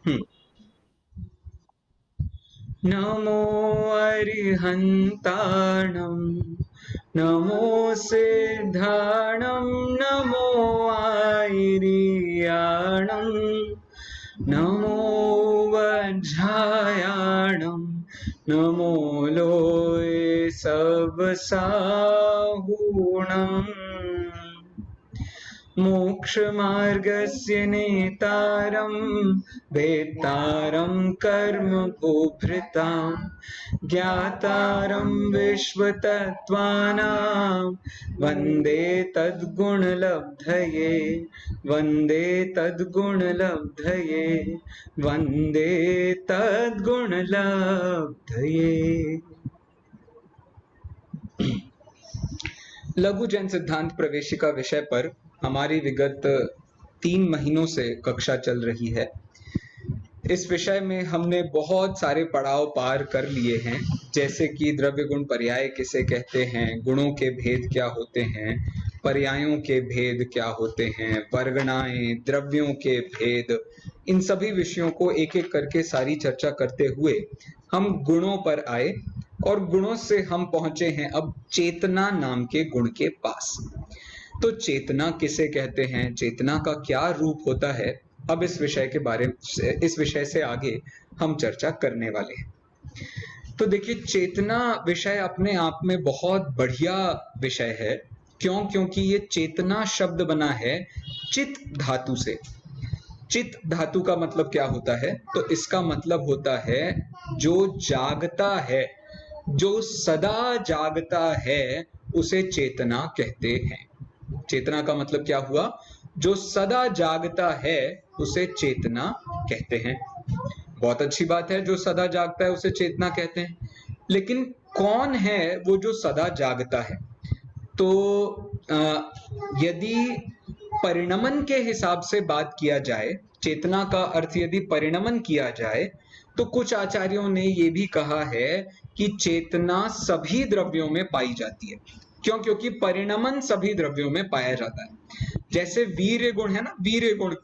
हम्म। नमो अरिहन्ताणं नमो सिद्धाणं नमो आयर्याणं नमो वज्रायाणं नमो लोये सबसाहूणम् मोक्षमार्गस्य नेतारं वेत्तारं कर्म भूभृतां ज्ञातारं विश्वतत्त्वानां वन्दे तद्गुणलब्धये वन्दे तद्गुणलब्धये वन्दे तद्गुणलब्धये। लघु जैन सिद्धांत प्रवेशिका विषय पर हमारी विगत 3 महीनों से कक्षा चल रही है। इस विषय में हमने बहुत सारे पड़ाव पार कर लिए हैं, जैसे कि द्रव्य गुण पर्याय किसे कहते हैं, गुणों के भेद क्या होते हैं, पर्यायों के भेद क्या होते हैं, वर्गणाएं, द्रव्यों के भेद, इन सभी विषयों को एक एक करके सारी चर्चा करते हुए हम गुणों पर आए और गुणों से हम पहुंचे हैं अब चेतना नाम के गुण के पास। तो चेतना किसे कहते हैं, चेतना का क्या रूप होता है, अब इस विषय से आगे हम चर्चा करने वाले हैं। तो देखिए, चेतना विषय अपने आप में बहुत बढ़िया विषय है। क्यों? क्योंकि ये चेतना शब्द बना है चित धातु से। चित धातु का मतलब क्या होता है? तो इसका मतलब होता है जो जागता है, जो सदा जागता है, उसे चेतना कहते हैं। चेतना का मतलब क्या हुआ? जो सदा जागता है उसे चेतना कहते हैं। बहुत अच्छी बात है, जो सदा जागता है उसे चेतना कहते हैं। लेकिन कौन है वो जो सदा जागता है? तो यदि परिणमन के हिसाब से बात किया जाए, चेतना का अर्थ यदि परिणमन किया जाए, तो कुछ आचार्यों ने ये भी कहा है कि चेतना सभी द्रव्यों में पाई जाती है। क्यों? क्योंकि परिणमन सभी द्रव्यों में पाया जाता है। जैसे वीर्य गुण है ना, वीर्य गुण,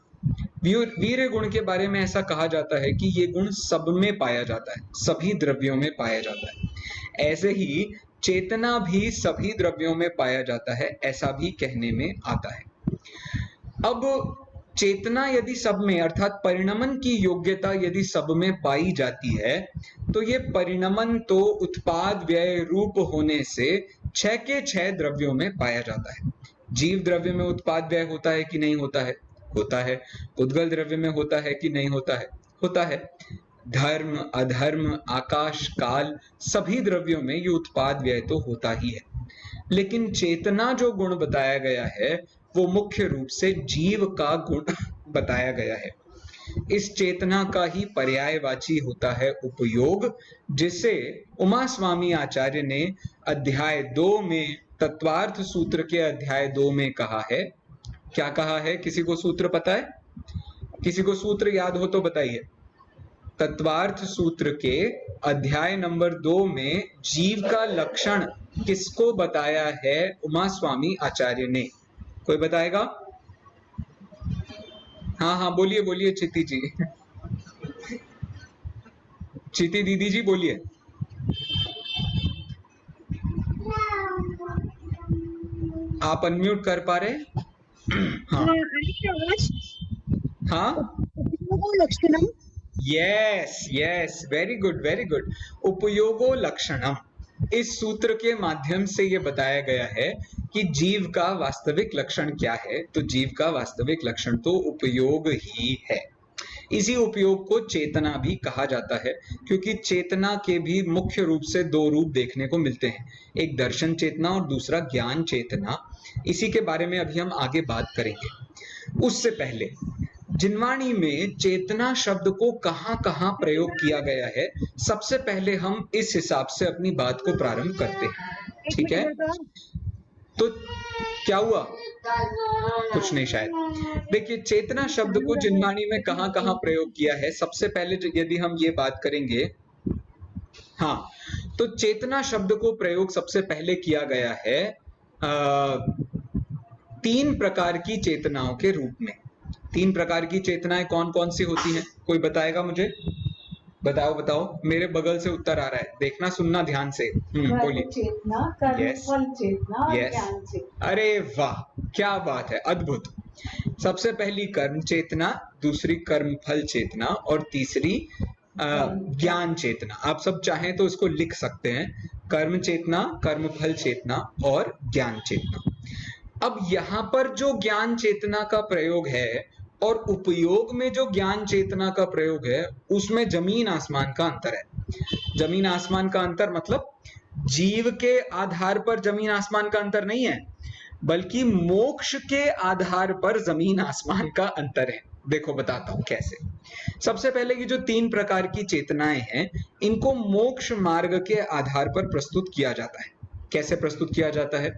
वीर्य गुण के बारे में ऐसा कहा जाता है कि ये गुण सब में पाया जाता है, सभी द्रव्यों में पाया जाता है। ऐसे ही चेतना भी सभी द्रव्यों में पाया जाता है, ऐसा भी कहने में आता है। अब चेतना यदि सब में, अर्थात परिणमन की योग्यता यदि सब में पाई जाती है, तो ये परिणमन तो उत्पाद व्यय रूप होने से 6 के 6 द्रव्यों में पाया जाता है। जीव द्रव्य में उत्पाद व्यय होता है कि नहीं होता है? होता है। उद्गल द्रव्य में होता है कि नहीं होता है? होता है। धर्म, अधर्म, आकाश, काल, सभी द्रव्यों में ये उत्पाद व्यय तो होता ही है। लेकिन चेतना जो गुण बताया गया है वो मुख्य रूप से जीव का गुण बताया गया है। इस चेतना का ही पर्यायवाची होता है उपयोग, जिसे उमा स्वामी आचार्य ने अध्याय 2 में, तत्वार्थ सूत्र के अध्याय 2 में कहा है। क्या कहा है? किसी को सूत्र पता है? किसी को सूत्र याद हो तो बताइए। तत्वार्थ सूत्र के अध्याय नंबर 2 में जीव का लक्षण किसको बताया है उमा स्वामी आचार्य ने? कोई बताएगा? हाँ हाँ, बोलिए बोलिए चिति जी। चिति दीदी जी बोलिए। आप अनम्यूट कर पा रहे? हाँ हाँ, उपयोगो लक्षणम। Yes yes, very good very good. उपयोगो लक्षणम, इस सूत्र के माध्यम से ये बताया गया है कि जीव का वास्तविक लक्षण क्या है। तो जीव का वास्तविक लक्षण तो उपयोग ही है। इसी उपयोग को चेतना भी कहा जाता है, क्योंकि चेतना के भी मुख्य रूप से 2 रूप देखने को मिलते हैं, एक दर्शन चेतना और दूसरा ज्ञान चेतना। इसी के बारे में अभी हम आगे बात करेंगे। उससे पहले जिनवाणी में चेतना शब्द को कहां कहां प्रयोग किया गया है, सबसे पहले हम इस हिसाब से अपनी बात को प्रारंभ करते हैं। एक ठीक है? मिनट तो क्या हुआ? कुछ नहीं शायद। देखिए, चेतना शब्द को जिनवाणी में कहां कहां प्रयोग किया है, सबसे पहले यदि हम ये बात करेंगे, हाँ, तो चेतना शब्द को प्रयोग सबसे पहले किया गया है 3 प्रकार की चेतनाओं के रूप में। तीन प्रकार की चेतनाएं कौन कौन सी होती हैं? कोई बताएगा मुझे? बताओ बताओ, मेरे बगल से उत्तर आ रहा है, देखना सुनना ध्यान से। बोलिए। चेतना, कर्म यस फल चेतना और यस, ज्ञान चेतना। अरे वाह, क्या बात है, अद्भुत। सबसे पहली कर्म चेतना, दूसरी कर्म फल चेतना और तीसरी ज्ञान चेतना। आप सब चाहें तो इसको लिख सकते हैं, कर्म चेतना, कर्म फल चेतना और ज्ञान चेतना। अब यहाँ पर जो ज्ञान चेतना का प्रयोग है और उपयोग में जो ज्ञान चेतना का प्रयोग है, उसमें जमीन आसमान का अंतर है। जमीन आसमान का अंतर मतलब जीव के आधार पर जमीन आसमान का अंतर नहीं है, बल्कि मोक्ष के आधार पर जमीन आसमान का अंतर है। देखो बताता हूं कैसे। सबसे पहले ये जो तीन प्रकार की चेतनाएं हैं, इनको मोक्ष मार्ग के आधार पर प्रस्तुत किया जाता है। कैसे प्रस्तुत किया जाता है?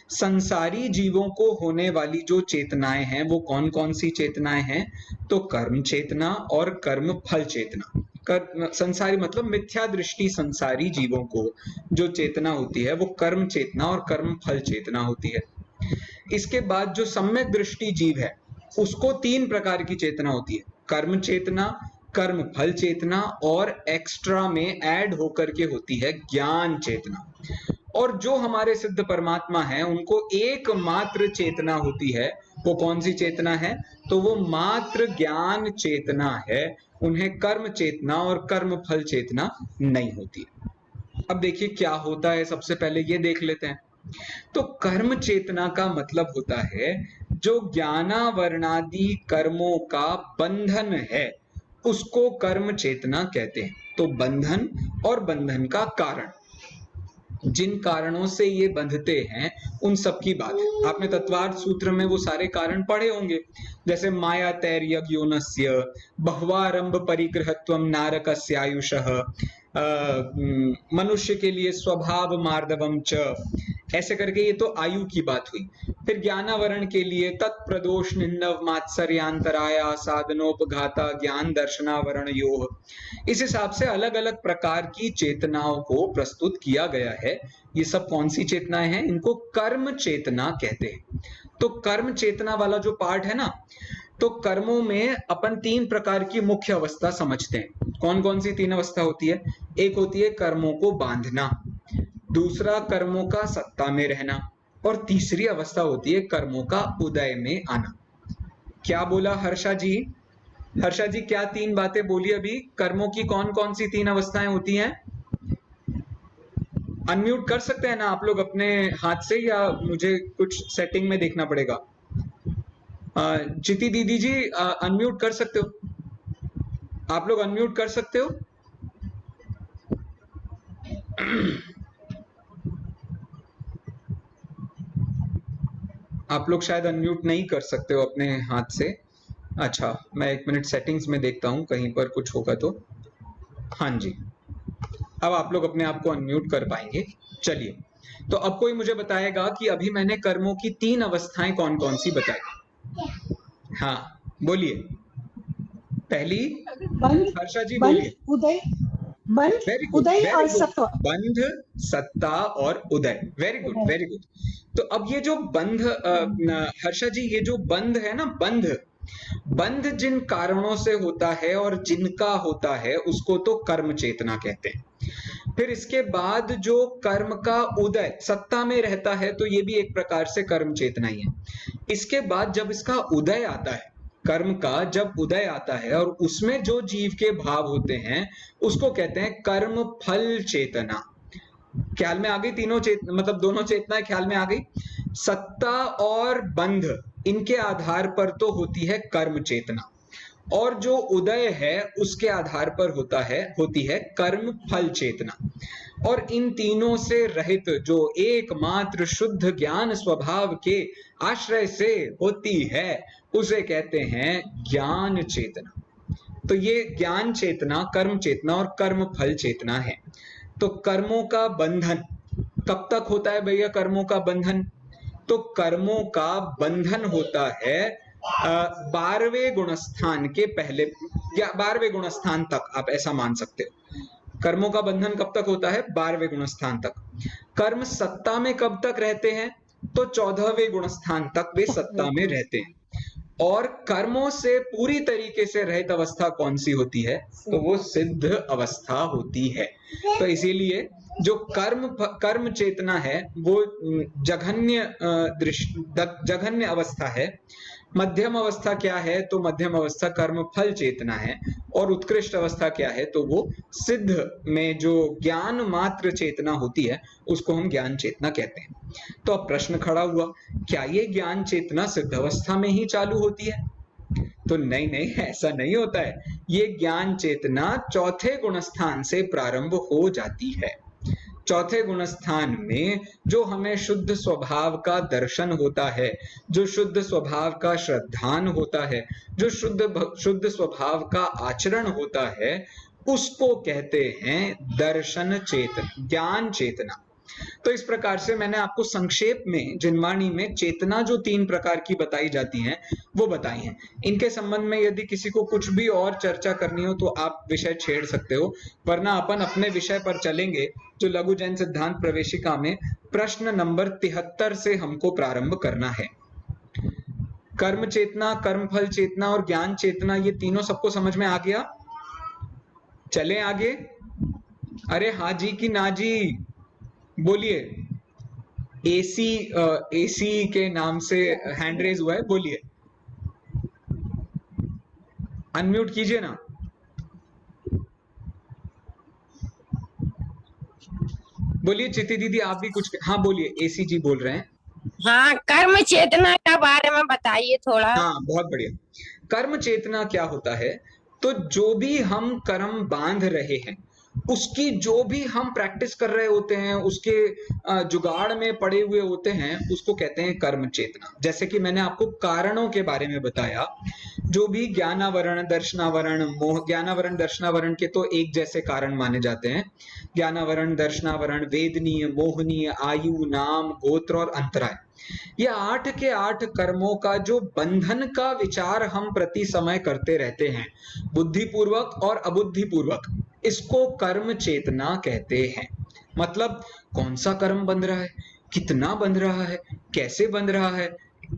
संसारी जीवों को होने वाली जो चेतनाएं हैं, वो कौन कौन सी चेतनाएं हैं? तो कर्म चेतना और कर्म फल चेतना। संसारी मतलब मिथ्या दृष्टि संसारी जीवों को जो चेतना होती है, वो कर्म चेतना और कर्म फल चेतना होती है। इसके बाद जो सम्यक दृष्टि जीव है, उसको तीन प्रकार की चेतना होती है, कर्म चेतना, कर्म फल चेतना और एक्स्ट्रा में ऐड होकर के होती है ज्ञान चेतना। और जो हमारे सिद्ध परमात्मा हैं, उनको एकमात्र चेतना होती है। वो कौन सी चेतना है? तो वो मात्र ज्ञान चेतना है। उन्हें कर्म चेतना और कर्म फल चेतना नहीं होती। अब देखिए क्या होता है, सबसे पहले ये देख लेते हैं। तो कर्म चेतना का मतलब होता है जो ज्ञानावरणादि कर्मों का बंधन है, उसको कर्म चेतना कहते हैं। तो बंधन और बंधन का कारण, जिन कारणों से ये बंधते हैं, उन सब की बात है। आपने तत्वार्थ सूत्र में वो सारे कारण पढ़े होंगे, जैसे माया तैर्यज्ञोनस्य बह्वारंभ परिग्रहत्वम नारकस्यायुषः, मनुष्य के लिए स्वभाव मार्दवम च, ऐसे करके ये तो आयु की बात हुई। फिर ज्ञानावरण के लिए तत्प्रदोष निन्नव मात्सर्यांतराया साधनोपघाता ज्ञान दर्शनावरण योह। इस हिसाब से अलग अलग प्रकार की चेतनाओं को प्रस्तुत किया गया है। ये सब कौन सी चेतनाएं हैं? इनको कर्म चेतना कहते हैं। तो कर्म चेतना वाला जो पार्ट है ना, तो कर्मों में अपन तीन प्रकार की मुख्य अवस्था समझते हैं। कौन कौन सी तीन अवस्था होती है? एक होती है कर्मों को बांधना, दूसरा कर्मों का सत्ता में रहना, और तीसरी अवस्था होती है कर्मों का उदय में आना। क्या बोला हर्षा जी? हर्षा जी क्या तीन बातें बोली अभी? कर्मों की कौन कौन सी तीन अवस्थाएं होती हैं? अनम्यूट कर सकते हैं ना आप लोग अपने हाथ से, या मुझे कुछ सेटिंग में देखना पड़ेगा? चिति दीदी जी अनम्यूट कर सकते हो? आप लोग अनम्यूट कर सकते हो? आप लोग शायद अनम्यूट नहीं कर सकते हो अपने हाथ से। अच्छा, मैं एक मिनट सेटिंग्स में देखता हूं, कहीं पर कुछ होगा तो। हाँ जी, अब आप लोग अपने आप को अनम्यूट कर पाएंगे। चलिए, तो अब कोई मुझे बताएगा कि अभी मैंने कर्मों की तीन अवस्थाएं कौन कौन सी बताई? हाँ बोलिए। पहली हर्षा जी बोलिए। उदय, बंध, वेरी गुड, उदय और वेरी गुड। सत्व। बंध, सत्ता और उदय। Very good, very good. तो अब ये जो बंध, हर्षा जी, ये जो बंध है ना, बंध, बंध जिन कारणों से होता है और जिनका होता है, उसको तो कर्म चेतना कहते हैं। फिर इसके बाद जो कर्म का उदय सत्ता में रहता है, तो ये भी एक प्रकार से कर्म चेतना ही है। इसके बाद जब इसका उदय आता है, कर्म का जब उदय आता है और उसमें जो जीव के भाव होते हैं, उसको कहते हैं कर्म फल चेतना। ख्याल में आ गई तीनों मतलब दोनों चेतनाएं ख्याल में आ गई। सत्ता और बंध, इनके आधार पर तो होती है कर्म चेतना, और जो उदय है उसके आधार पर होती है कर्म फल चेतना। और इन तीनों से रहित जो एकमात्र शुद्ध ज्ञान स्वभाव के आश्रय से होती है, उसे कहते हैं ज्ञान चेतना। तो ये ज्ञान चेतना, कर्म चेतना और कर्म फल चेतना है। तो कर्मों का बंधन कब तक होता है भैया? कर्मों का बंधन, तो कर्मों का बंधन होता है 12वें गुणस्थान के पहले, या 12वें गुणस्थान तक, आप ऐसा मान सकते हो। कर्मों का बंधन कब तक होता है? 12वें गुणस्थान तक। कर्म सत्ता में कब तक रहते हैं? तो 14वें गुणस्थान तक वे सत्ता में रहते हैं। और कर्मों से पूरी तरीके से रहित अवस्था कौन सी होती है? तो वो सिद्ध अवस्था होती है। तो इसीलिए जो कर्म चेतना है वो जघन्य अवस्था है। मध्यम अवस्था क्या है? तो मध्यम अवस्था कर्म फल चेतना है। और उत्कृष्ट अवस्था क्या है? तो वो सिद्ध में जो ज्ञान मात्र चेतना होती है उसको हम ज्ञान चेतना कहते हैं। तो अब प्रश्न खड़ा हुआ, क्या ये ज्ञान चेतना सिद्ध अवस्था में ही चालू होती है? तो नहीं नहीं, ऐसा नहीं होता है। ये ज्ञान चेतना चौथे गुणस्थान से प्रारंभ हो जाती है। चौथे गुणस्थान में जो हमें शुद्ध स्वभाव का दर्शन होता है, जो शुद्ध स्वभाव का श्रद्धान होता है, जो शुद्ध स्वभाव का आचरण होता है, उसको कहते हैं दर्शन चेतना, ज्ञान चेतना। तो इस प्रकार से मैंने आपको संक्षेप में जिनवाणी में चेतना जो 3 प्रकार की बताई जाती हैं वो बताई हैं। इनके संबंध में यदि किसी को कुछ भी और चर्चा करनी हो तो आप विषय छेड़ सकते हो, वरना अपन अपने विषय पर चलेंगे जो लघु जैन सिद्धांत प्रवेशिका में प्रश्न नंबर 73 से हमको प्रारंभ करना है। कर्म चेतना, कर्म फल चेतना और ज्ञान चेतना, ये तीनों सबको समझ में आ गया? चलें आगे? अरे हाँ जी कि ना जी बोलिए। एसी के नाम से हैंड रेज हुआ है, बोलिए, अनम्यूट कीजिए ना। बोलिए चिति दीदी, आप भी कुछ, हाँ बोलिए, एसी जी बोल रहे हैं। हाँ, कर्म चेतना के बारे में बताइए थोड़ा। हाँ बहुत बढ़िया। कर्म चेतना क्या होता है? तो जो भी हम कर्म बांध रहे हैं, उसकी जो भी हम प्रैक्टिस कर रहे होते हैं, उसके जुगाड़ में पड़े हुए होते हैं, उसको कहते हैं कर्म चेतना। जैसे कि मैंने आपको कारणों के बारे में बताया, जो भी ज्ञानावरण, दर्शनावरण, मोह, ज्ञानावरण दर्शनावरण के तो एक जैसे कारण माने जाते हैं। ज्ञानावरण, दर्शनावरण, वेदनीय, मोहनीय, आयु, नाम, गोत्र और अंतराय, ये 8 के 8 कर्मों का जो बंधन का विचार हम प्रति समय करते रहते हैं, बुद्धिपूर्वक और अबुद्धिपूर्वक, इसको कर्म चेतना कहते हैं। मतलब कौन सा कर्म बंध रहा है, कितना बंध रहा है, कैसे बंध रहा है,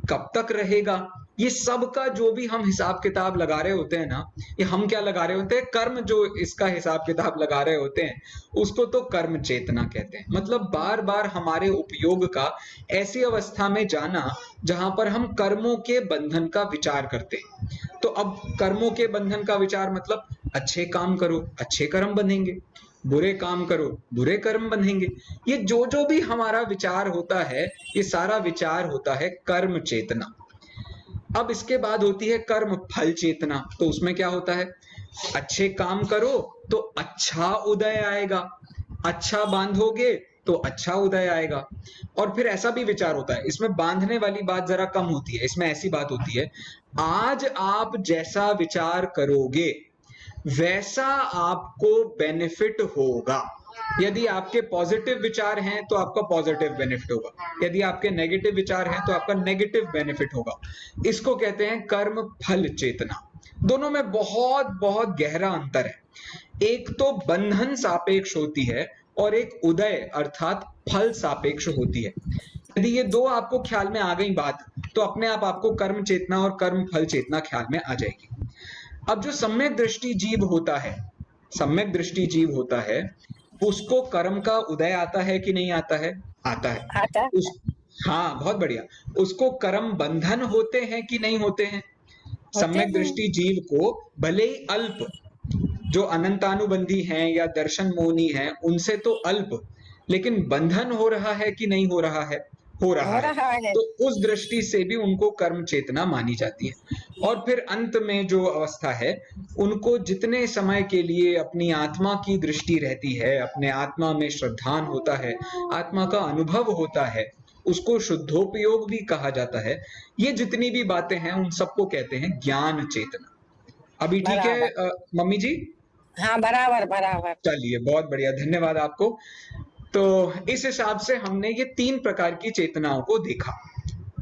कब तक रहेगा, ये सब का जो भी हम हिसाब किताब लगा रहे होते हैं ना, ये हम क्या लगा रहे होते हैं? कर्म जो इसका हिसाब किताब लगा रहे होते हैं उसको तो कर्म चेतना कहते हैं। मतलब बार बार हमारे उपयोग का ऐसी अवस्था में जाना जहां पर हम कर्मों के बंधन का विचार करते हैं। तो अब कर्मों के बंधन का विचार मतलब अच्छे काम करो, अच्छे कर्म बंधेंगे, बुरे काम करो, बुरे कर्म बंधेंगे। ये जो भी हमारा विचार होता है, ये सारा विचार होता है कर्म चेतना। अब इसके बाद होती है कर्म फल चेतना। तो उसमें क्या होता है? अच्छे काम करो तो अच्छा उदय आएगा, अच्छा बांधोगे तो अच्छा उदय आएगा। और फिर ऐसा भी विचार होता है, इसमें बांधने वाली बात जरा कम होती है, इसमें ऐसी बात होती है, आज आप जैसा विचार करोगे वैसा आपको बेनिफिट होगा। यदि आपके पॉजिटिव विचार हैं तो आपका पॉजिटिव बेनिफिट होगा, यदि आपके नेगेटिव विचार हैं तो आपका नेगेटिव बेनिफिट होगा। इसको कहते हैं कर्म फल चेतना। दोनों में बहुत बहुत गहरा अंतर है। एक तो बंधन सापेक्ष होती है और एक उदय अर्थात फल सापेक्ष होती है। यदि ये दो आपको ख्याल में आ गई बात, तो अपने आप आपको कर्म चेतना और कर्म फल चेतना ख्याल में आ जाएगी। अब जो सम्यक दृष्टि जीव होता है, सम्यक दृष्टि जीव होता है, उसको कर्म का उदय आता है कि नहीं आता है? आता है। आता हाँ बहुत बढ़िया। उसको कर्म बंधन होते हैं कि नहीं होते हैं? सम्यक दृष्टि जीव को भले ही अल्प, जो अनंतानुबंधी हैं या दर्शन मोहनी हैं, उनसे तो अल्प, लेकिन बंधन हो रहा है कि नहीं हो रहा है? हो रहा है। तो उस दृष्टि से भी उनको कर्म चेतना मानी जाती है। और फिर अंत में जो अवस्था है, उनको जितने समय के लिए अपनी आत्मा की दृष्टि रहती है, अपने आत्मा में श्रद्धान होता है, आत्मा का अनुभव होता है, उसको शुद्धोपयोग भी कहा जाता है। ये जितनी भी बातें हैं उन सबको कहते हैं ज्ञान चेतना। अभी ठीक है मम्मी जी? हाँ बराबर बराबर। चलिए बहुत बढ़िया, धन्यवाद आपको। तो इस हिसाब से हमने ये 3 प्रकार की चेतनाओं को देखा।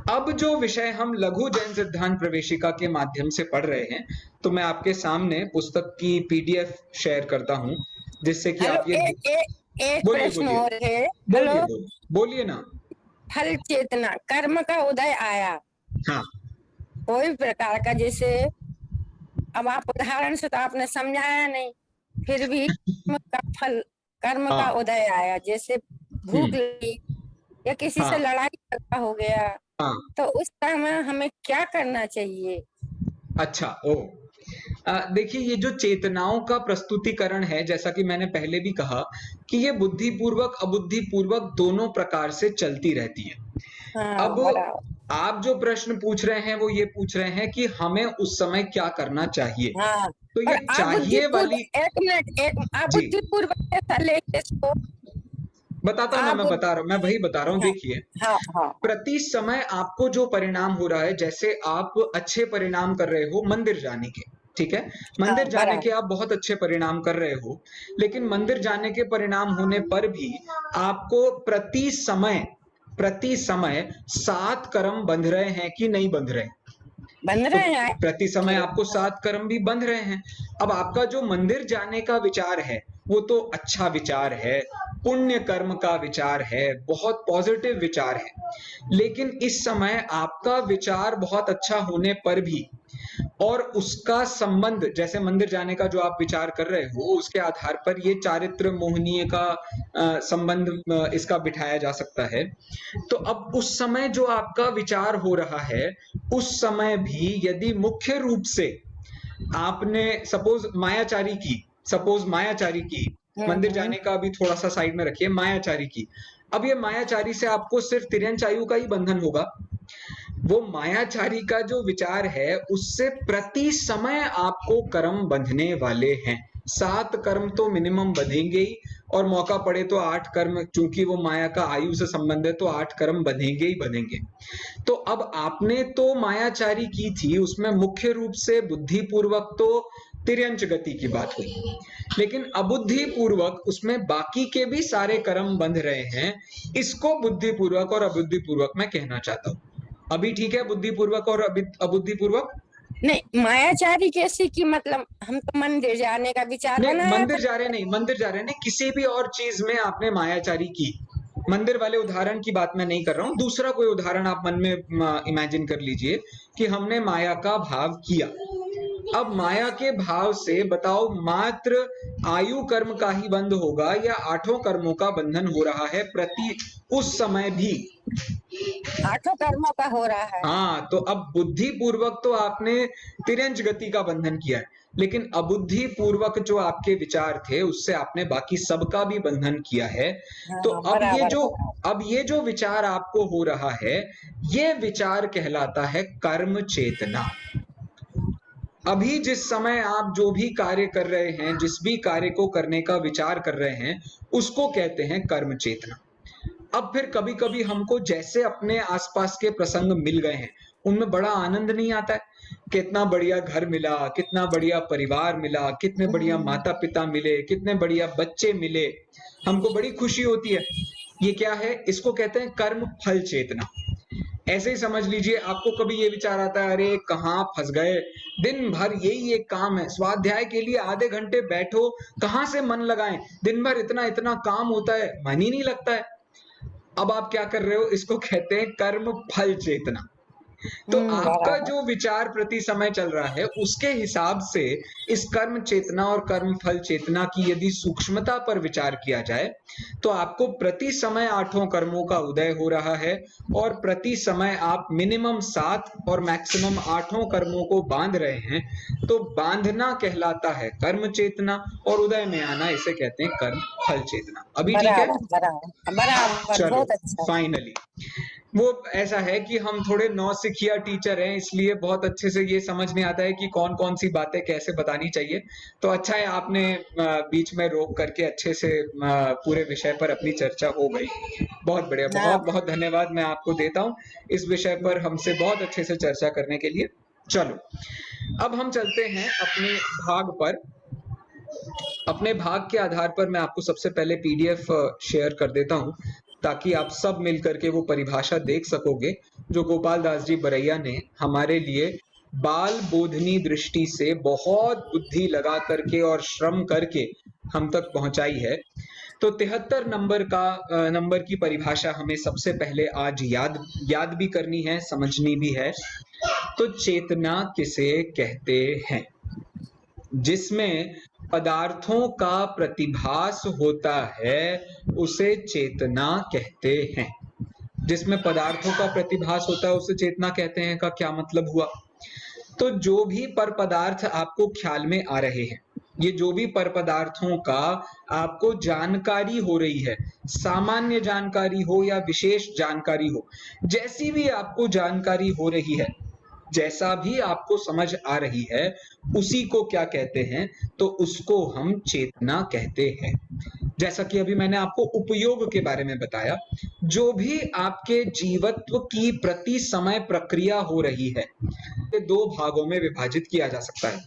अब जो विषय हम लघु जैन सिद्धांत प्रवेशिका के माध्यम से पढ़ रहे हैं, तो मैं आपके सामने पुस्तक की पीडीएफ शेयर करता हूं, जिससे कि आप ये एक प्रश्न और है। बोलिए ना। फल चेतना, कर्म का उदय आया, हाँ कोई प्रकार का, जैसे अब आप उदाहरण से तो आपने समझाया नहीं, फिर भी कर्म का फल, कर्म का हाँ। उदय आया, जैसे भूख लगी या किसी से हाँ। लड़ाई झगड़ा हो गया, हाँ। तो उस समय हमें क्या करना चाहिए? अच्छा। ओ, देखिए, ये जो चेतनाओं का प्रस्तुतिकरण है, जैसा कि मैंने पहले भी कहा कि ये बुद्धिपूर्वक अबुद्धिपूर्वक दोनों प्रकार से चलती रहती है। हाँ, अब बराबर। आप जो प्रश्न पूछ रहे हैं वो ये पूछ रहे हैं कि हमें उस समय क्या करना चाहिए। हाँ, तो और ये चाहिए वाली, एक मिनट, एक जी, अबुद्धिपूर्वक कैसा लेंगे इसको? बताता हूं, आप, मैं वही बता रहा हूं। हाँ, देखिए, हाँ, हाँ, प्रति समय आपको जो परिणाम हो रहा है, जैसे आप अच्छे परिणाम कर रहे हो मंदिर जाने के, ठीक है, हाँ, मंदिर जाने के बराबर। आप बहुत अच्छे परिणाम कर रहे हो, लेकिन मंदिर जाने के परिणाम होने पर भी आपको प्रति समय 7 कर्म बंध रहे हैं कि नहीं बंध रहे? बन तो रहे हैं प्रति समय कि आपको 7 कर्म भी बंध रहे हैं। अब आपका जो मंदिर जाने का विचार है, वो तो अच्छा विचार है, पुण्य कर्म का विचार है, बहुत पॉजिटिव विचार है। लेकिन इस समय आपका विचार बहुत अच्छा होने पर भी, और उसका संबंध, जैसे मंदिर जाने का जो आप विचार कर रहे हो, उसके आधार पर ये चारित्र मोहनीय का संबंध इसका बिठाया जा सकता है। तो अब उस समय जो आपका विचार हो रहा है, उस समय भी यदि मुख्य रूप से आपने सपोज मायाचारी की, मंदिर हम्म, जाने का अभी थोड़ा सा साइड में रखिए, मायाचारी की, अब ये मायाचारी से आपको सिर्फ तिर्यंच आयु का ही बंधन होगा। वो मायाचारी का जो विचार है, उससे प्रति समय आपको कर्म बंधने वाले हैं। 7 कर्म तो मिनिमम बंधेंगे ही, और मौका पड़े तो 8 कर्म, चूंकि वो माया का आयु से संबंध है तो 8 कर्म बंधेंगे ही बंधेंगे। तो अब आपने तो मायाचारी की थी, उसमें मुख्य रूप से बुद्धिपूर्वक तो तिर्यंच गति की बात हुई, लेकिन अबुद्धिपूर्वक उसमें बाकी के भी सारे कर्म बंध रहे हैं। इसको बुद्धिपूर्वक और अबुद्धिपूर्वक मैं कहना चाहता हूं। अभी ठीक है, बुद्धिपूर्वक और अबुद्धिपूर्वक? नहीं, मायाचारी कैसी की, मतलब हम तो मंदिर जाने का विचार नहीं, बनाया था। मंदिर जा रहे नहीं, किसी भी और चीज में आपने मायाचारी की। मंदिर वाले उदाहरण की बात मैं नहीं कर रहा हूं, दूसरा कोई उदाहरण आप मन में इमेजिन कर लीजिए कि हमने माया का भाव किया। अब माया के भाव से बताओ, मात्र आयु कर्म का ही बंध होगा या 8 कर्मों का बंधन हो रहा है प्रति उस समय भी? 8 कर्मों का हो रहा है। हाँ, तो अब बुद्धिपूर्वक तो आपने तिर्यंच गति का बंधन किया है, लेकिन अबुद्धिपूर्वक जो आपके विचार थे, उससे आपने बाकी सबका भी बंधन किया है। तो हाँ, बराबर, बराबर। अब ये जो विचार आपको हो रहा है, ये विचार कहलाता है कर्म चेतना। अभी जिस समय आप जो भी कार्य कर रहे हैं, जिस भी कार्य को करने का विचार कर रहे हैं, उसको कहते हैं कर्म चेतना। अब फिर कभी-कभी हमको जैसे अपने आसपास के प्रसंग मिल गए हैं, उनमें बड़ा आनंद नहीं आता है। कितना बढ़िया घर मिला, कितना बढ़िया परिवार मिला, कितने बढ़िया हम्म, माता-पिता मिले, कितने बढ़िया बच्चे मिले, हमको बड़ी खुशी होती है। ये क्या है? इसको कहते हैं कर्म फल चेतना। ऐसे ही समझ लीजिए, आपको कभी ये विचार आता है, अरे कहाँ फंस गए, दिन भर यही एक काम है, स्वाध्याय के लिए आधे घंटे बैठो, कहाँ से मन लगाएं, दिन भर इतना इतना काम होता है, मन ही नहीं लगता है। अब आप क्या कर रहे हो? इसको कहते हैं कर्म फल चेतना। तो आपका बराबर। जो विचार प्रति समय चल रहा है, उसके हिसाब से इस कर्म चेतना और कर्म फल चेतना की यदि सूक्ष्मता पर विचार किया जाए, तो आपको प्रति समय 8 कर्मों का उदय हो रहा है, और प्रति समय आप मिनिमम 7 और मैक्सिमम 8 कर्मों को बांध रहे हैं। तो बांधना कहलाता है कर्म चेतना, और उदय में आना इसे कहते हैं कर्म फल चेतना। अभी ठीक है? बराबर, बराबर, बराबर, चलो, बहुत अच्छा। फाइनली वो ऐसा है कि हम थोड़े नौसिखिया टीचर हैं, इसलिए बहुत अच्छे से ये समझ में आता है कि कौन कौन सी बातें कैसे बतानी चाहिए। तो अच्छा है, आपने बीच में रोक करके अच्छे से पूरे विषय पर अपनी चर्चा हो गई। बहुत बढ़िया, हाँ। बहुत बहुत धन्यवाद मैं आपको देता हूँ इस विषय पर हमसे बहुत अच्छे से चर्चा करने के लिए। चलो, अब हम चलते हैं अपने भाग पर। अपने भाग के आधार पर मैं आपको सबसे पहले पीडीएफ शेयर कर देता हूं, ताकि आप सब मिलकर के वो परिभाषा देख सकोगे जो गोपाल दास जी बरैया ने हमारे लिए बाल बोधनी दृष्टि से बहुत बुद्धि लगा करके और श्रम करके हम तक पहुंचाई है। तो 73 नंबर की परिभाषा हमें सबसे पहले आज याद भी करनी है, समझनी भी है। तो चेतना किसे कहते हैं? जिसमें पदार्थों का प्रतिभास होता है उसे चेतना कहते हैं। जिसमें पदार्थों का प्रतिभास होता है उसे चेतना कहते हैं का क्या मतलब हुआ? तो जो भी पर पदार्थ आपको ख्याल में आ रहे हैं, ये जो भी पर पदार्थों का आपको जानकारी हो रही है, सामान्य जानकारी हो या विशेष जानकारी हो, जैसी भी आपको जानकारी हो रही है, जैसा भी आपको समझ आ रही है, उसी को क्या कहते हैं? तो उसको हम चेतना कहते हैं। जैसा कि अभी मैंने आपको उपयोग के बारे में बताया, जो भी आपके जीवत्व की प्रति समय प्रक्रिया हो रही है, ये दो भागों में विभाजित किया जा सकता है।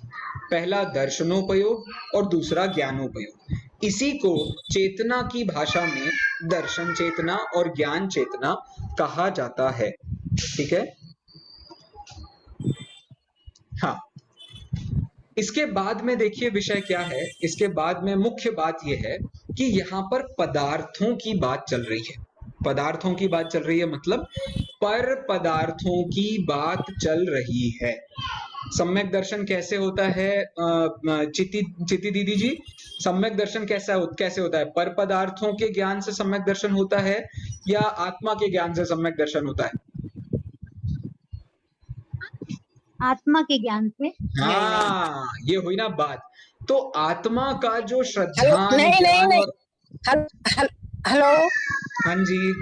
पहला दर्शनोपयोग और दूसरा ज्ञानोपयोग। इसी को चेतना की भाषा में दर्शन चेतना और ज्ञान चेतना कहा जाता है। ठीक है? हाँ, इसके बाद में देखिए विषय क्या है। इसके बाद में मुख्य बात यह है कि यहाँ पर पदार्थों की बात चल रही है। पदार्थों की बात चल रही है मतलब पर पदार्थों की बात चल रही है। सम्यक दर्शन कैसे होता है? चिति दीदी जी, सम्यक दर्शन कैसे होता है? पर पदार्थों के ज्ञान से सम्यक दर्शन होता है या आत्मा के ज्ञान से सम्यक दर्शन होता है? आत्मा के ज्ञान से। हाँ, ये हुई ना बात। तो आत्मा का जो श्रद्धा हेलो, हाँ जी,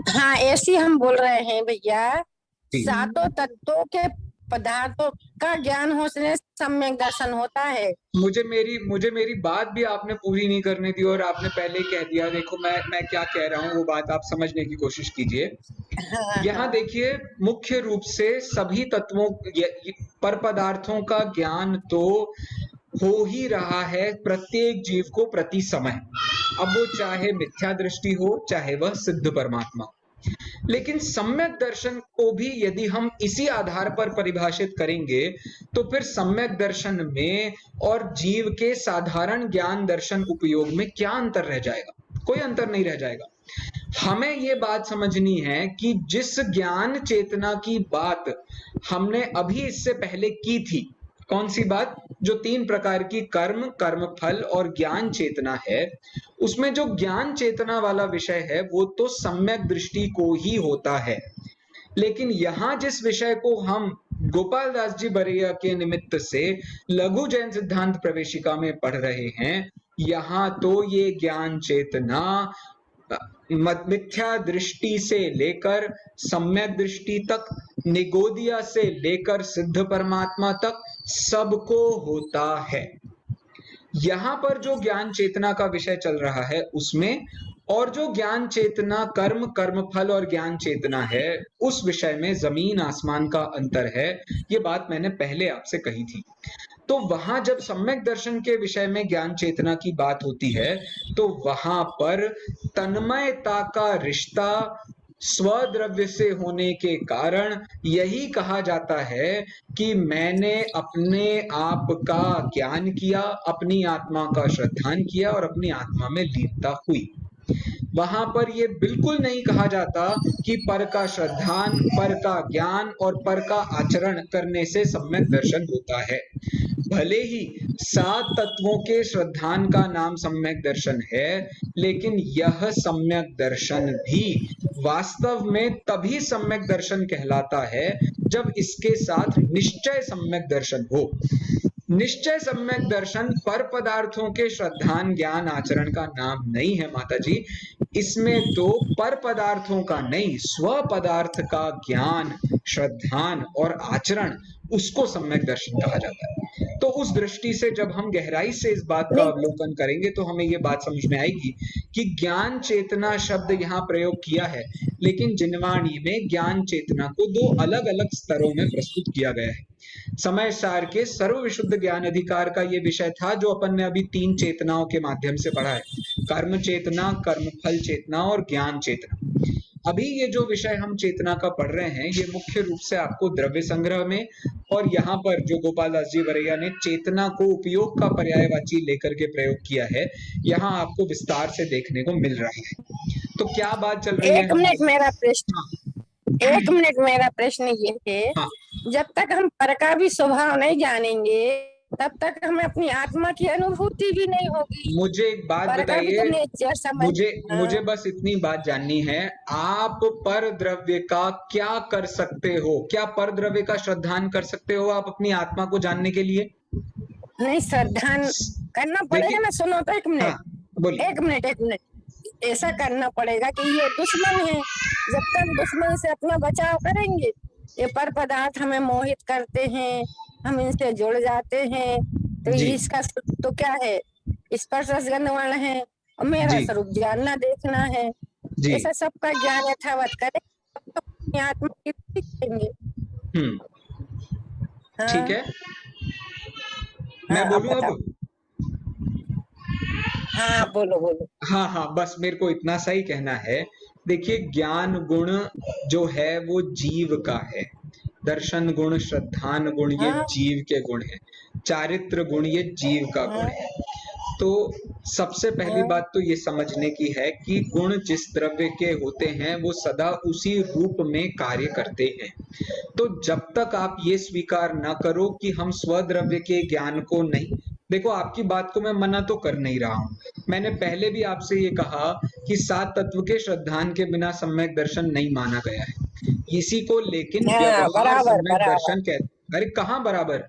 हाँ ऐसी हम बोल रहे हैं भैया, जी। सातों तत्वों के पदार्थों का ज्ञान होने से सम्यक दर्शन होता है। मुझे मेरी बात भी आपने पूरी नहीं करने दी और आपने पहले ही कह दिया। देखो मैं क्या कह रहा हूँ वो बात आप समझने की कोशिश कीजिए। यहाँ देखिए, मुख्य रूप से सभी तत्वों पर पदार्थों का ज्ञान तो हो ही रहा है प्रत्येक जीव को प्रति समय। अब वो चाहे मिथ्या दृष्टि हो, चाहे वह सिद्ध परमात्मा। लेकिन सम्यक दर्शन को भी यदि हम इसी आधार पर परिभाषित करेंगे तो फिर सम्यक दर्शन में और जीव के साधारण ज्ञान दर्शन उपयोग में क्या अंतर रह जाएगा? कोई अंतर नहीं रह जाएगा। हमें ये बात समझनी है कि जिस ज्ञान चेतना की बात हमने अभी इससे पहले की थी, कौन सी बात? जो 3 प्रकार की कर्म, कर्म फल और ज्ञान चेतना है, उसमें जो ज्ञान चेतना वाला विषय है वो तो सम्यक दृष्टि को ही होता है। लेकिन यहाँ जिस विषय को हम गोपाल दास जी बरैया के निमित्त से लघु जैन सिद्धांत प्रवेशिका में पढ़ रहे हैं, यहाँ तो ये ज्ञान चेतना मिथ्या दृष्टि से लेकर सम्यक दृष्टि तक, निगोदिया से लेकर सिद्ध परमात्मा तक सबको होता है। यहाँ पर जो ज्ञान चेतना का विषय चल रहा है उसमें, और जो ज्ञान चेतना कर्म, कर्म फल और ज्ञान चेतना है, उस विषय में जमीन आसमान का अंतर है। ये बात मैंने पहले आपसे कही थी। तो वहां जब सम्यक दर्शन के विषय में ज्ञान चेतना की बात होती है तो वहां पर तन्मयता का रिश्ता स्वद्रव्य से होने के कारण यही कहा जाता है कि मैंने अपने आप का ज्ञान किया, अपनी आत्मा का श्रद्धान किया और अपनी आत्मा में लीनता हुई। वहां पर यह बिल्कुल नहीं कहा जाता कि पर का श्रद्धान, पर का ज्ञान और पर का आचरण करने से सम्यक दर्शन होता है। भले ही 7 तत्वों के श्रद्धान का नाम सम्यक दर्शन है, लेकिन यह सम्यक दर्शन भी वास्तव में तभी सम्यक दर्शन कहलाता है जब इसके साथ निश्चय सम्यक दर्शन हो। निश्चय सम्यक दर्शन पर पदार्थों के श्रद्धान ज्ञान आचरण का नाम नहीं है माता जी। इसमें तो पर पदार्थों का नहीं, स्व पदार्थ का ज्ञान, श्रद्धान और आचरण, उसको सम्यक दर्शन कहा जाता है। तो उस दृष्टि से जब हम गहराई से इस बात का अवलोकन करेंगे तो हमें ये बात समझ में आएगी कि ज्ञान चेतना शब्द यहाँ प्रयोग किया है, लेकिन जिनवाणी में ज्ञान चेतना को 2 अलग अलग स्तरों में प्रस्तुत किया गया है। समय सार के सर्व विशुद्ध ज्ञान अधिकार का ये विषय था जो अपन ने अभी 3 चेतनाओं के माध्यम से पढ़ा है, कर्म चेतना, कर्म फल चेतना और ज्ञान चेतना। अभी ये जो विषय हम चेतना का पढ़ रहे हैं, ये मुख्य रूप से आपको द्रव्य संग्रह में और यहाँ पर जो गोपाल दास जी वरैया ने चेतना को उपयोग का पर्यायवाची लेकर के प्रयोग किया है, यहाँ आपको विस्तार से देखने को मिल रहा है। तो क्या बात चल रही है एक मिनट, हमारी? मेरा प्रश्न, हाँ, एक मिनट, मेरा प्रश्न ये है, हाँ, जब तक हम पर का भी स्वभाव नहीं जानेंगे तब तक हमें अपनी आत्मा की अनुभूति भी नहीं होगी। मुझे एक बात पर का भी तो बताइए, नेचर समझ। मुझे बस इतनी बात जाननी है, आप पर द्रव्य का क्या कर सकते हो? क्या पर द्रव्य का श्रद्धान कर सकते हो आप अपनी आत्मा को जानने के लिए? नहीं, श्रद्धान करना पड़ेगा देखिए, ना। सुनो तो एक हाँ, मिनट, बोलिए। एक मिनट, एक मिनट। ऐसा करना पड़ेगा कि ये दुश्मन है, जब तक दुश्मन से अपना बचाव करेंगे, ये पर पदार्थ हमें मोहित करते हैं, हम इनसे जुड़ जाते हैं, तो जी, इसका स्वरूप तो क्या है? स्पर्श रसगंध वर्ण है, और मेरा जी, स्वरूप जानना देखना है। जी, ऐसा सबका ज्ञान यथावत करें, तब तो अपनी आत्मा की वृद्धि करेंगे। ठीक हाँ, है, मैं हाँ, अब बोलूं बताओ। अब? हाँ, बोलो बोलो। हाँ, हाँ, बस मेरे को इतना सा ही कहना है। देखिए, ज्ञान गुण जो है वो जीव का है, दर्शन गुण, श्रद्धान गुण ये हाँ, जीव के गुण है, चारित्र गुण ये जीव का गुण हाँ, है। तो सबसे पहली हाँ, बात तो ये समझने की है कि गुण जिस द्रव्य के होते हैं वो सदा उसी रूप में कार्य करते हैं। तो जब तक आप ये स्वीकार ना करो कि हम स्वद्रव्य के ज्ञान को नहीं, देखो आपकी बात को मैं मना तो कर नहीं रहा हूं, मैंने पहले भी आपसे ये कहा कि सात तत्व के श्रद्धान के बिना सम्यक दर्शन नहीं माना गया है, इसी को लेकिन हाँ, व्यवहार बराबर सम्यक बराबर। दर्शन कहते। अरे कहाँ बराबर,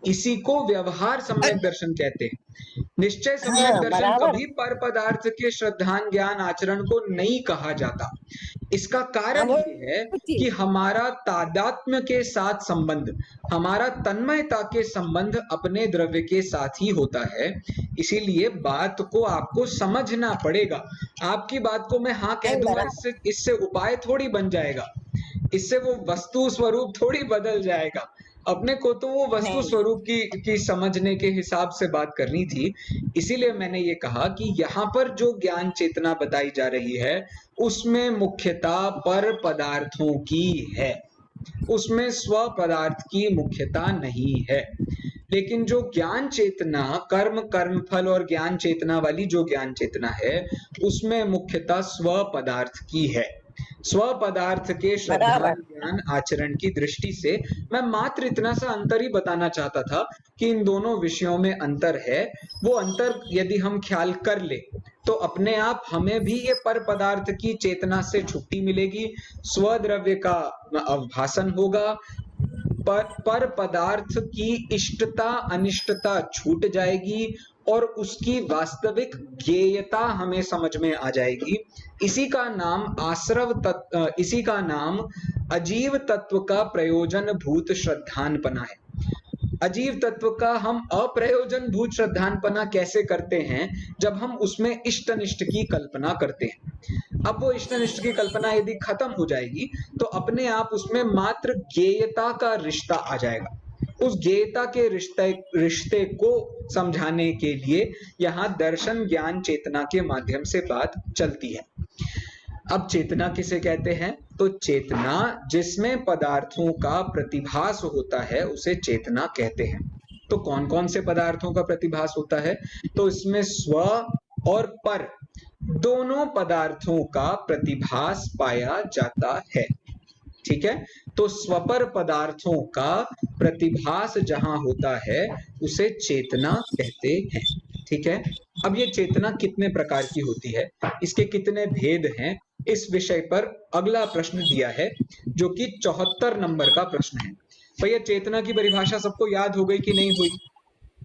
इसी को व्यवहार सम्यक दर्शन कहते हैं। निश्चय सम्यक हाँ, दर्शन बराबर। कभी पर पदार्थ के श्रद्धान ज्ञान आचरण को नहीं कहा जाता। इसका हाँ, कारण ये है बोलती। कि हमारा तादात्म्य के साथ संबंध, हमारा तन्मयता के संबंध अपने द्रव्य के साथ ही होता है। इसीलिए बात को आपको समझना पड़ेगा। आपकी बात को मैं हाँ कह नहीं, दूंगा, बराबर। इससे उपाय थोड़ी बन जाएगा, इससे वो वस्तु स्वरूप थोड़ी बदल जाएगा। अपने को तो वो वस्तु नहीं, स्वरूप की समझने के हिसाब से बात करनी थी। इसीलिए मैंने ये कहा कि यहाँ पर जो ज्ञान चेतना बताई जा रही है उसमें मुख्यता पर पदार्थों की है, उसमें स्व पदार्थ की मुख्यता नहीं है। लेकिन जो ज्ञान चेतना कर्म, कर्म फल और ज्ञान चेतना वाली जो ज्ञान चेतना है उसमें मुख्यता स्व पदार्थ की है। स्व पदार्थ के श्रद्धान बराबर। ज्ञान आचरण की दृष्टि से मैं मात्र इतना सा अंतर ही बताना चाहता था कि इन दोनों विषयों में अंतर है। वो अंतर यदि हम ख्याल कर ले तो अपने आप हमें भी ये पर पदार्थ की चेतना से छुट्टी मिलेगी, स्वद्रव्य का अवभाषण होगा, पर पदार्थ की इष्टता अनिष्टता छूट जाएगी और उसकी वास्तविक ज्ञेयता हमें समझ में आ जाएगी। इसी का नाम इसी का नाम अजीव तत्व का प्रयोजन भूत श्रद्धानपना है। अजीव तत्व का हम अप्रयोजन भूत श्रद्धानपना कैसे करते हैं? जब हम उसमें इष्ट अनिष्ट की कल्पना करते हैं। अब वो इष्ट अनिष्ट की कल्पना यदि खत्म हो जाएगी तो अपने आप उसमें मात्र ज्ञेयता का रिश्ता आ जाएगा। उस ज्ञेयता के रिश्ते को समझाने के लिए यहाँ दर्शन ज्ञान चेतना के माध्यम से बात चलती है। अब चेतना किसे कहते हैं? तो चेतना जिसमें पदार्थों का प्रतिभास होता है उसे चेतना कहते हैं। तो कौन कौन से पदार्थों का प्रतिभास होता है? तो इसमें स्व और पर दोनों पदार्थों का प्रतिभास पाया जाता है। ठीक है, तो स्वपर पदार्थों का प्रतिभास जहां होता है उसे चेतना कहते हैं। ठीक है, अब ये चेतना कितने प्रकार की होती है, इसके कितने भेद हैं, इस विषय पर अगला प्रश्न दिया है जो कि 74 नंबर का प्रश्न है। भैया चेतना की परिभाषा सबको याद हो गई कि नहीं हुई?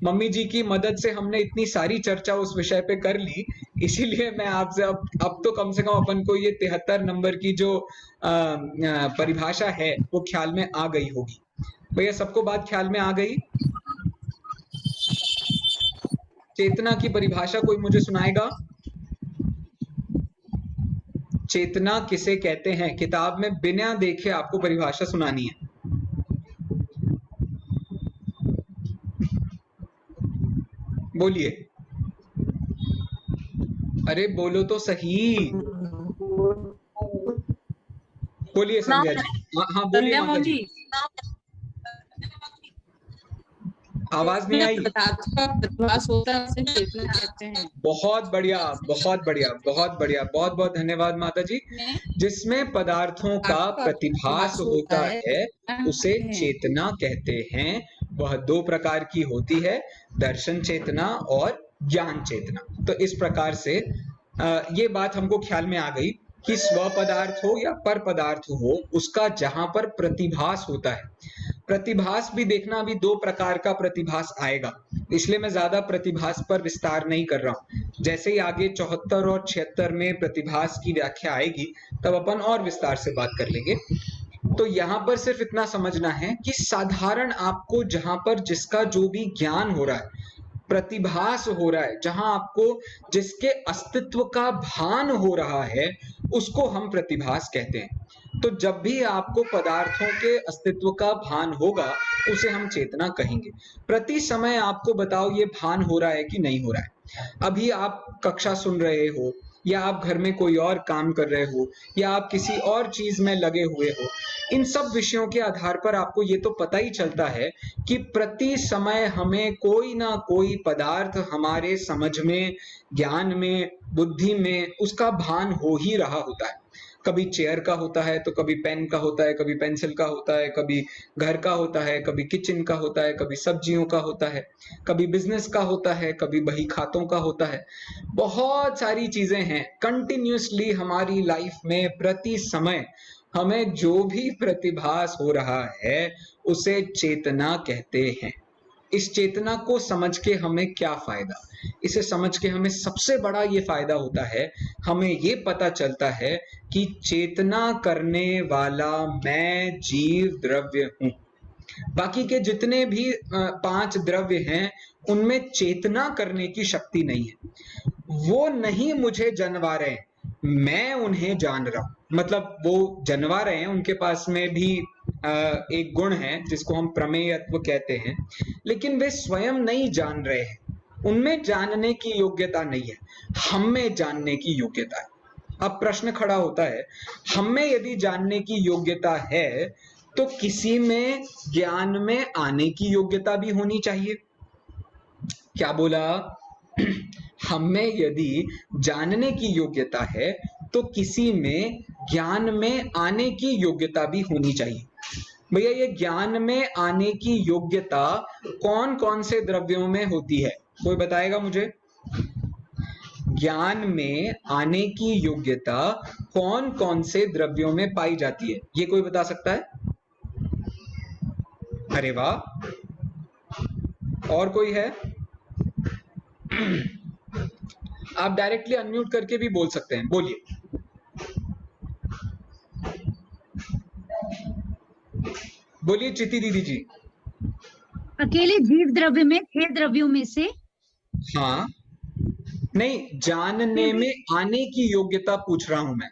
मम्मी जी की मदद से हमने इतनी सारी चर्चा उस विषय पे कर ली, इसीलिए मैं आपसे अब तो कम से कम अपन को ये 73 नंबर की जो परिभाषा है वो ख्याल में आ गई होगी। भैया सबको बात ख्याल में आ गई? चेतना की परिभाषा कोई मुझे सुनाएगा? चेतना किसे कहते हैं? किताब में बिना देखे आपको परिभाषा सुनानी है। बोलिए, अरे बोलो तो सही, बोलिए संध्या जी। हाँ हाँ बोलिए संध्या माता मोहन जी। जी, आवाज नहीं आई। पदार्थ का प्रतिभास होता है उसे चेतना कहते हैं। बहुत बढ़िया, बहुत बढ़िया, बहुत बढ़िया, बहुत बहुत धन्यवाद माता जी। जिसमें पदार्थों का प्रतिभास होता है उसे चेतना कहते हैं। वह दो प्रकार की होती है, दर्शन चेतना और ज्ञान चेतना। तो इस प्रकार से ये बात हमको ख्याल में आ गई कि स्व पदार्थ हो या पर पदार्थ हो, उसका जहां पर प्रतिभास होता है। प्रतिभास भी देखना, अभी दो प्रकार का प्रतिभास आएगा, इसलिए मैं ज्यादा प्रतिभास पर विस्तार नहीं कर रहा हूं। जैसे ही आगे 74 और 76 में प्रतिभास की व्याख्या आएगी तब अपन और विस्तार से बात कर लेंगे। तो यहां पर सिर्फ इतना समझना है कि साधारण आपको जहां पर जिसका जो भी ज्ञान हो रहा है, प्रतिभास हो रहा है, जहां आपको जिसके अस्तित्व का भान हो रहा है, उसको हम प्रतिभास कहते हैं। तो जब भी आपको पदार्थों के अस्तित्व का भान होगा उसे हम चेतना कहेंगे। प्रति समय आपको बताओ ये भान हो रहा है कि नहीं हो रहा है। अभी आप कक्षा सुन रहे हो, या आप घर में कोई और काम कर रहे हो, या आप किसी और चीज में लगे हुए हो, इन सब विषयों के आधार पर आपको ये तो पता ही चलता है कि प्रति समय हमें कोई ना कोई पदार्थ हमारे समझ में, ज्ञान में, बुद्धि में उसका भान हो ही रहा होता है। कभी चेयर का होता है, तो कभी पेन का होता है, कभी पेंसिल का होता है, कभी घर का होता है, कभी किचन का होता है, कभी सब्जियों का होता है, कभी बिजनेस का होता है, कभी बही खातों का होता है। बहुत सारी चीजें हैं। कंटिन्यूसली हमारी लाइफ में प्रति समय हमें जो भी प्रतिभास हो रहा है उसे चेतना कहते हैं। इस चेतना को समझ के हमें क्या फायदा? इसे समझ के हमें सबसे बड़ा ये फायदा होता है, हमें ये पता चलता है कि चेतना करने वाला मैं जीव द्रव्य हूं। बाकी के जितने भी 5 द्रव्य हैं उनमें चेतना करने की शक्ति नहीं है। वो नहीं मुझे जानवा रहे, मैं उन्हें जान रहा हूं। मतलब वो जानवा रहे हैं, उनके पास में भी एक गुण है जिसको हम प्रमेयत्व कहते हैं, लेकिन वे स्वयं नहीं जान रहे हैं। उनमें जानने की योग्यता नहीं है, हम में जानने की योग्यता है। अब प्रश्न खड़ा होता है, हम में यदि जानने की योग्यता है तो किसी में ज्ञान में आने की योग्यता भी होनी चाहिए। क्या बोला? हम में यदि जानने की योग्यता है तो किसी में ज्ञान में आने की योग्यता भी होनी चाहिए। भैया ये ज्ञान में आने की योग्यता कौन कौन से द्रव्यों में होती है? कोई बताएगा मुझे? ज्ञान में आने की योग्यता कौन कौन से द्रव्यों में पाई जाती है? ये कोई बता सकता है? अरे वाह, और कोई है? आप डायरेक्टली अनम्यूट करके भी बोल सकते हैं, बोलिए। बोलिए चिति दीदी जी। अकेले जीव द्रव्य में 6 द्रव्यों में से। हाँ, नहीं, जानने में आने की योग्यता पूछ रहा हूं मैं।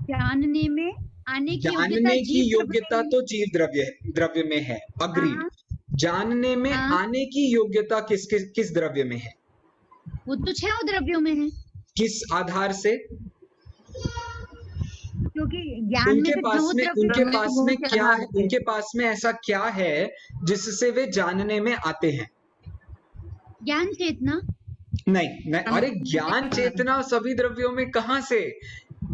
जानने में आने की जानने की योग्यता तो जीव द्रव्य में है, अग्रीड। हाँ, जानने में हाँ, आने की योग्यता किस द्रव्य में है? वो तो 6 द्रव्यों में है। किस आधार से? क्योंकि ज्ञान में तो 2 द्रव्य उनके पास में ऐसा क्या है जिससे वे जानने में आते हैं? ज्ञान चेतना। नहीं, अरे ज्ञान चेतना सभी द्रव्यों में कहां से?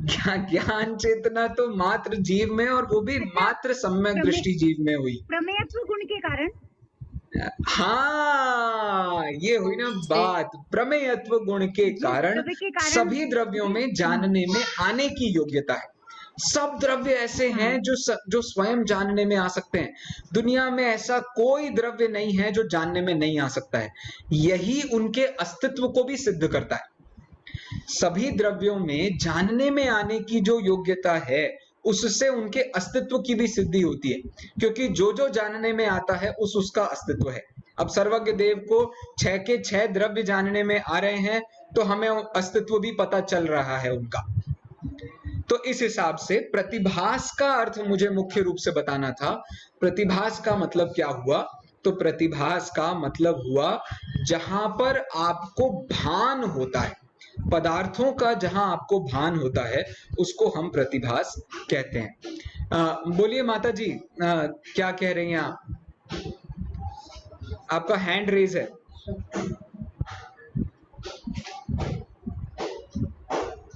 ज्ञान चेतना तो मात्र जीव में, और वो भी मात्र सम्यक दृष्टि जीव में हुई। प्रमेयत्व गुण के कारण। हाँ, ये हुई ना बात। प्रमेयत्व गुण के कारण सभी द्रव्यों में जानने में आने की योग्यता है। सब द्रव्य ऐसे हैं जो स्वयं जानने में आ सकते हैं। दुनिया में ऐसा कोई द्रव्य नहीं है जो जानने में नहीं आ सकता है। यही उनके अस्तित्व को भी सिद्ध करता है। सभी द्रव्यों में जानने में आने की जो योग्यता है उससे उनके अस्तित्व की भी सिद्धि होती है, क्योंकि जो जानने में आता है उसका अस्तित्व है। अब सर्वज्ञ देव को 6 के 6 द्रव्य जानने में आ रहे हैं तो हमें अस्तित्व भी पता चल रहा है उनका। तो इस हिसाब से प्रतिभास का अर्थ मुझे मुख्य रूप से बताना था। प्रतिभास का मतलब क्या हुआ? तो प्रतिभास का मतलब हुआ जहां पर आपको भान होता है, पदार्थों का जहां आपको भान होता है उसको हम प्रतिभास कहते हैं। बोलिए माता जी, क्या कह रही हैं आप? आपका हैंड रेज है।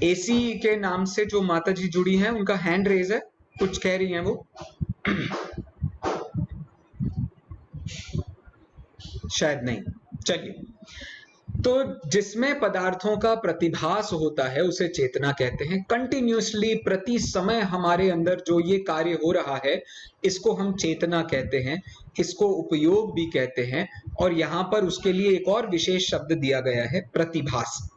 एसी के नाम से जो माता जी जुड़ी हैं उनका हैंड रेज है, कुछ कह रही हैं वो। शायद नहीं। चलिए, तो जिसमें पदार्थों का प्रतिभास होता है उसे चेतना कहते हैं। कंटिन्यूसली प्रति समय हमारे अंदर जो ये कार्य हो रहा है इसको हम चेतना कहते हैं, इसको उपयोग भी कहते हैं। और यहाँ पर उसके लिए एक और विशेष शब्द दिया गया है, प्रतिभास।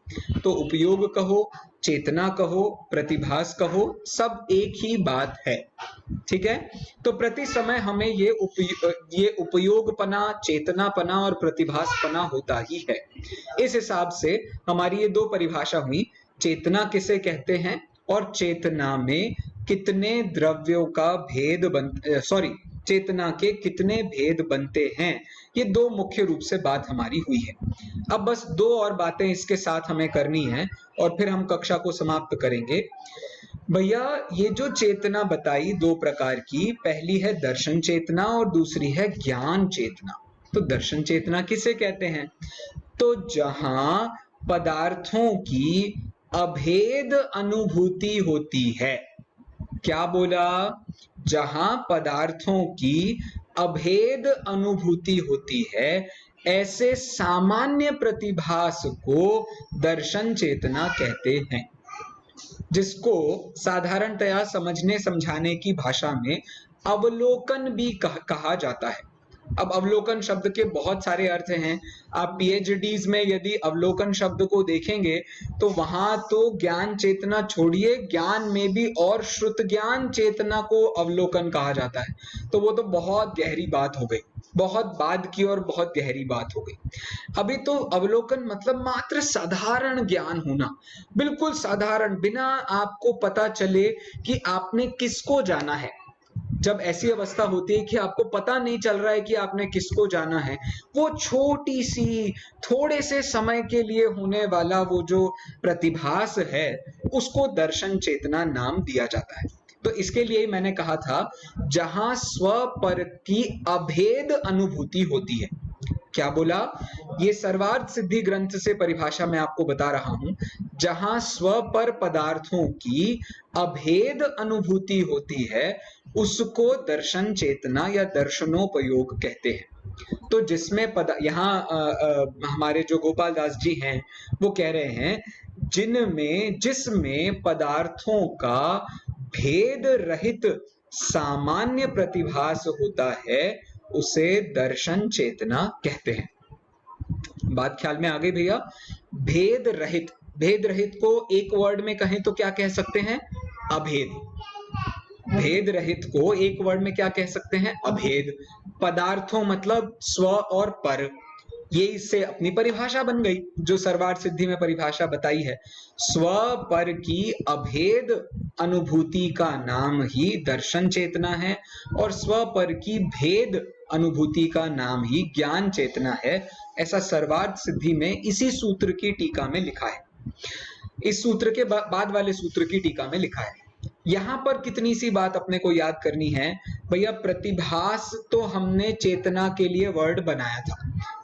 तो उपयोग कहो, चेतना कहो, प्रतिभास कहो, सब एक ही बात है। ठीक है, तो प्रति समय हमें ये उपयोगपना, चेतनापना और प्रतिभासपना होता ही है। इस हिसाब से हमारी ये दो परिभाषा हुई, चेतना किसे कहते हैं और चेतना में कितने द्रव्यों का भेद चेतना के कितने भेद बनते हैं। ये दो मुख्य रूप से बात हमारी हुई है। अब बस दो और बातें इसके साथ हमें करनी है और फिर हम कक्षा को समाप्त करेंगे। भैया, ये जो चेतना बताई दो प्रकार की, पहली है दर्शन चेतना और दूसरी है ज्ञान चेतना। तो दर्शन चेतना किसे कहते हैं? तो जहां पदार्थों की अभेद अनुभूति होती है। क्या बोला? जहां पदार्थों की अभेद अनुभूति होती है, ऐसे सामान्य प्रतिभास को दर्शन चेतना कहते हैं, जिसको साधारणतया समझने समझाने की भाषा में अवलोकन भी कहा जाता है। अब अवलोकन शब्द के बहुत सारे अर्थ हैं। आप पीएचडीज में यदि अवलोकन शब्द को देखेंगे तो वहां तो ज्ञान चेतना छोड़िए, ज्ञान में भी और श्रुत ज्ञान चेतना को अवलोकन कहा जाता है। तो वो तो बहुत गहरी बात हो गई, बहुत बाद की और बहुत गहरी बात हो गई। अभी तो अवलोकन मतलब मात्र साधारण ज्ञान होना, बिल्कुल साधारण, बिना आपको पता चले कि आपने किसको जाना है। जब ऐसी अवस्था होती है कि आपको पता नहीं चल रहा है कि आपने किसको जाना है, वो छोटी सी थोड़े से समय के लिए होने वाला वो जो प्रतिभास है उसको दर्शन चेतना नाम दिया जाता है। तो इसके लिए मैंने कहा था, जहां स्व पर की अभेद अनुभूति होती है। क्या बोला? ये सर्वार्थ सिद्धि ग्रंथ से परिभाषा मैं आपको बता रहा हूं। जहां स्व पर पदार्थों की अभेद अनुभूति होती है उसको दर्शन चेतना या दर्शनोपयोग कहते हैं। तो जिसमें यहाँ हमारे जो गोपाल दास जी हैं वो कह रहे हैं, जिसमें पदार्थों का भेद रहित सामान्य प्रतिभास होता है उसे दर्शन चेतना कहते हैं। बात ख्याल में आ गई भैया? भेद रहित, भेद रहित को एक वर्ड में कहें तो क्या कह सकते हैं? अभेद। भेद रहित को एक वर्ड में क्या कह सकते हैं? अभेद। पदार्थों मतलब स्व और पर, ये इससे अपनी परिभाषा बन गई जो सर्वार्थ सिद्धि में परिभाषा बताई है। स्व पर की अभेद अनुभूति का नाम ही दर्शन चेतना है और स्व पर की भेद अनुभूति का नाम ही ज्ञान चेतना है। ऐसा सर्वार्थ सिद्धि में इसी सूत्र की टीका में लिखा है। इस सूत्र के बाद वाले सूत्र की टीका में लिखा है। यहां पर कितनी सी बात अपने को याद करनी है भैया। प्रतिभास तो हमने चेतना के लिए वर्ड बनाया था,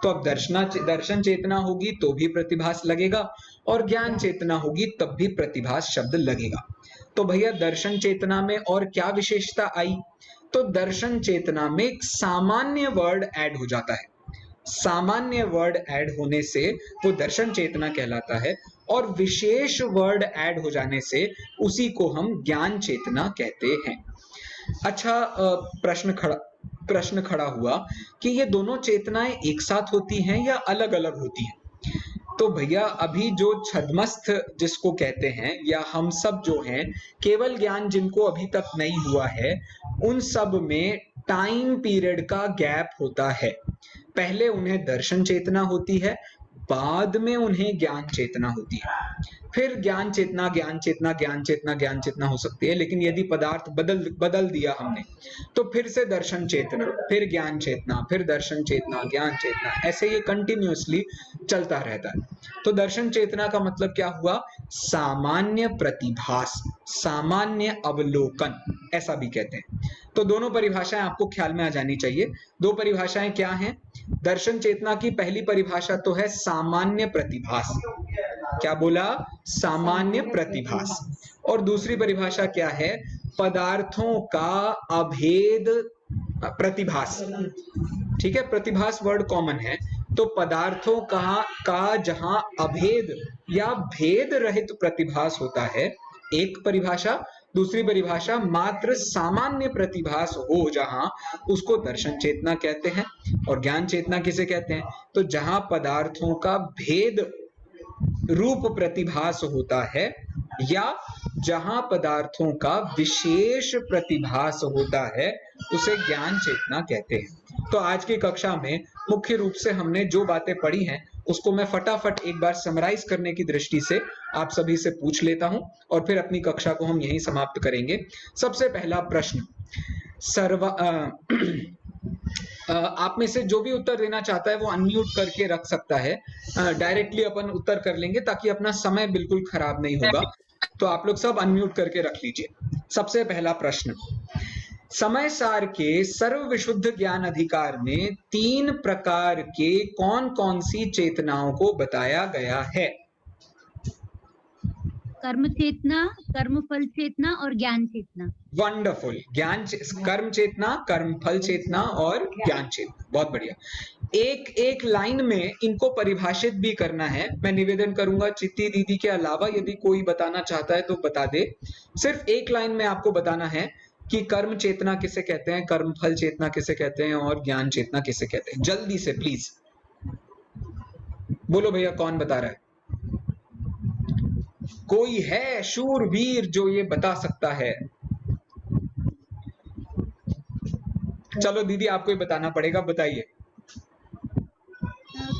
तो अब दर्शन चेतना होगी तो भी प्रतिभास लगेगा और ज्ञान चेतना होगी तब भी प्रतिभास शब्द लगेगा। तो भैया दर्शन चेतना में और क्या विशेषता आई? तो दर्शन चेतना में एक सामान्य वर्ड ऐड हो जाता है। सामान्य वर्ड ऐड होने से वो दर्शन चेतना कहलाता है और विशेष वर्ड ऐड हो जाने से उसी को हम ज्ञान चेतना कहते हैं। अच्छा, प्रश्न खड़ा हुआ कि ये दोनों चेतनाएं एक साथ होती हैं या अलग अलग होती हैं? तो भैया अभी जो छद्मस्थ जिसको कहते हैं या हम सब जो हैं, केवल ज्ञान जिनको अभी तक नहीं हुआ है, उन सब में टाइम पीरियड का गैप होता है। पहले उन्हें दर्शन चेतना होती है, बाद में उन्हें ज्ञान चेतना होती है। फिर ज्ञान चेतना ज्ञान चेतना ज्ञान चेतना ज्ञान चेतना हो सकती है, लेकिन यदि पदार्थ बदल दिया हमने तो फिर से दर्शन चेतना, फिर ज्ञान चेतना, फिर दर्शन चेतना, ज्ञान चेतना, ऐसे ये कंटिन्यूअसली चलता रहता है। तो दर्शन चेतना का मतलब क्या हुआ? सामान्य प्रतिभास, सामान्य अवलोकन, ऐसा भी कहते हैं। तो दोनों परिभाषाएं आपको ख्याल में आ जानी चाहिए। दो परिभाषाएं क्या हैं? दर्शन चेतना की पहली परिभाषा तो है सामान्य प्रतिभास। क्या बोला? सामान्य प्रतिभास। और दूसरी परिभाषा क्या है? पदार्थों का अभेद प्रतिभास। ठीक है, प्रतिभास वर्ड कॉमन है, तो पदार्थों का जहां अभेद या भेद रहित प्रतिभास होता है, एक परिभाषा। दूसरी परिभाषा मात्र सामान्य प्रतिभास हो जहां, उसको दर्शन चेतना कहते हैं। और ज्ञान चेतना किसे कहते हैं? तो जहां पदार्थों का भेद रूप प्रतिभास होता है या जहां पदार्थों का विशेष प्रतिभास होता है, उसे ज्ञान चेतना कहते हैं। तो आज की कक्षा में मुख्य रूप से हमने जो बातें पढ़ी हैं उसको मैं फटाफट एक बार समराइज करने की दृष्टि से आप सभी से पूछ लेता हूं और फिर अपनी कक्षा को हम यहीं समाप्त करेंगे। सबसे पहला प्रश्न, आप में से जो भी उत्तर देना चाहता है वो अनम्यूट करके रख सकता है। डायरेक्टली अपन उत्तर कर लेंगे ताकि अपना समय बिल्कुल खराब नहीं होगा। तो आप लोग सब अनम्यूट करके रख लीजिए। सबसे पहला प्रश्न, समय सार के सर्व विशुद्ध ज्ञान अधिकार में 3 प्रकार के कौन कौन सी चेतनाओं को बताया गया है? कर्म चेतना, कर्म फल चेतना और ज्ञान चेतना। वंडरफुल। कर्म चेतना, कर्म फल चेतना और ज्ञान चेतना। बहुत बढ़िया। एक एक लाइन में इनको परिभाषित भी करना है। मैं निवेदन करूंगा चित्ती दीदी के अलावा यदि कोई बताना चाहता है तो बता दे। सिर्फ एक लाइन में आपको बताना है कि कर्म चेतना किसे कहते हैं, कर्म फल चेतना किसे कहते हैं और ज्ञान चेतना किसे कहते हैं। जल्दी से प्लीज बोलो भैया, कौन बता रहा है? कोई है शूरवीर जो ये बता सकता है? चलो दीदी, आपको ही बताना पड़ेगा, बताइए।